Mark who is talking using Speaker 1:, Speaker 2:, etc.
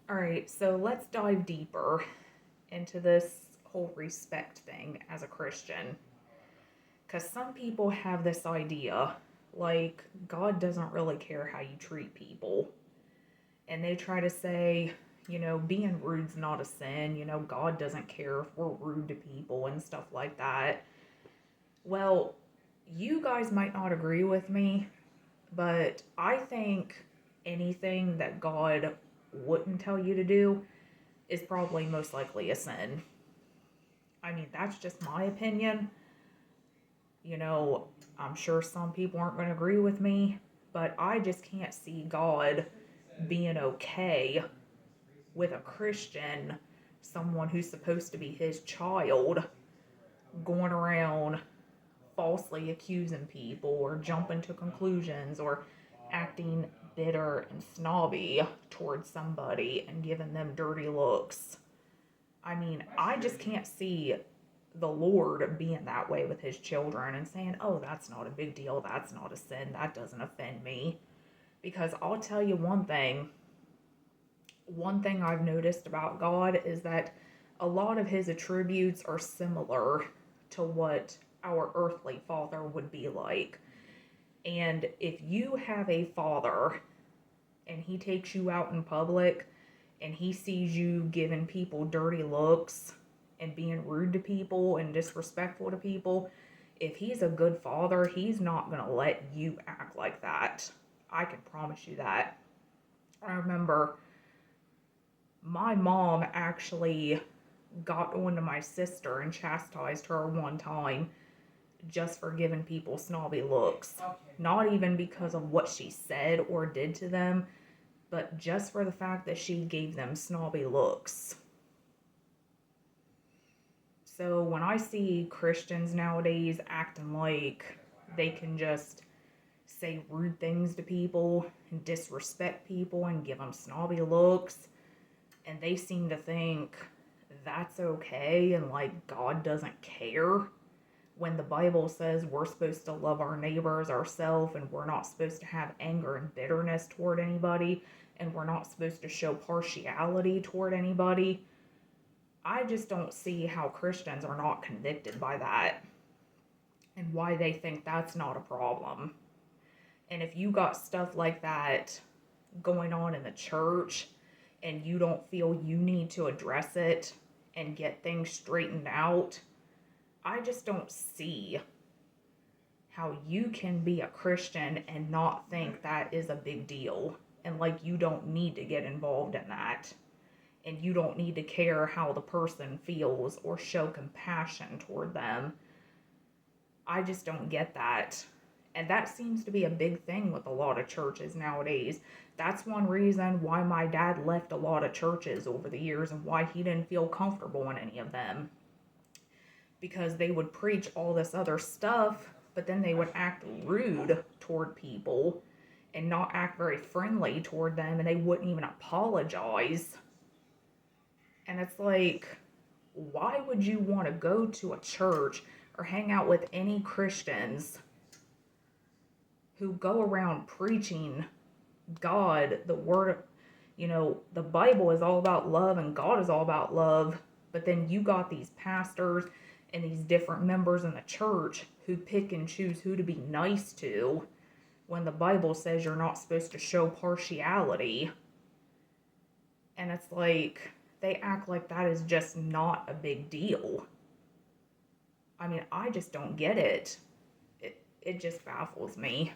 Speaker 1: All right, so let's dive deeper into this whole respect thing as a Christian. Because some people have this idea like God doesn't really care how you treat people. And they try to say, being rude's not a sin. God doesn't care if we're rude to people and stuff like that. Well, you guys might not agree with me, but I think anything that God wouldn't tell you to do is probably most likely a sin. I mean, that's just my opinion. You know, I'm sure some people aren't going to agree with me, but I just can't see God being okay with a Christian, someone who's supposed to be his child, going around falsely accusing people or jumping to conclusions or acting bitter and snobby towards somebody and giving them dirty looks. I mean, I just can't see the Lord being that way with his children and saying, oh, that's not a big deal. That's not a sin. That doesn't offend me. Because I'll tell you one thing. One thing I've noticed about God is that a lot of his attributes are similar to what our earthly father would be like. And if you have a father and he takes you out in public and he sees you giving people dirty looks and being rude to people and disrespectful to people, if he's a good father, he's not going to let you act like that. I can promise you that. I remember my mom actually got on to my sister and chastised her one time just for giving people snobby looks. Not even because of what she said or did to them, but just for the fact that she gave them snobby looks. So when I see Christians nowadays acting like they can just say rude things to people and disrespect people and give them snobby looks, and they seem to think that's okay and like God doesn't care, when the Bible says we're supposed to love our neighbors ourselves and we're not supposed to have anger and bitterness toward anybody and we're not supposed to show partiality toward anybody. I just don't see how Christians are not convicted by that and why they think that's not a problem. And if you got stuff like that going on in the church and you don't feel you need to address it and get things straightened out, I just don't see how you can be a Christian and not think that is a big deal. And like you don't need to get involved in that. And you don't need to care how the person feels or show compassion toward them. I just don't get that. And that seems to be a big thing with a lot of churches nowadays. That's one reason why my dad left a lot of churches over the years and why he didn't feel comfortable in any of them. Because they would preach all this other stuff, but then they would act rude toward people and not act very friendly toward them, and they wouldn't even apologize. And it's like, why would you want to go to a church or hang out with any Christians who go around preaching God, the word, the Bible is all about love and God is all about love, but then you got these pastors and these different members in the church who pick and choose who to be nice to when the Bible says you're not supposed to show partiality. And it's like, they act like that is just not a big deal. I mean, I just don't get it. It just baffles me.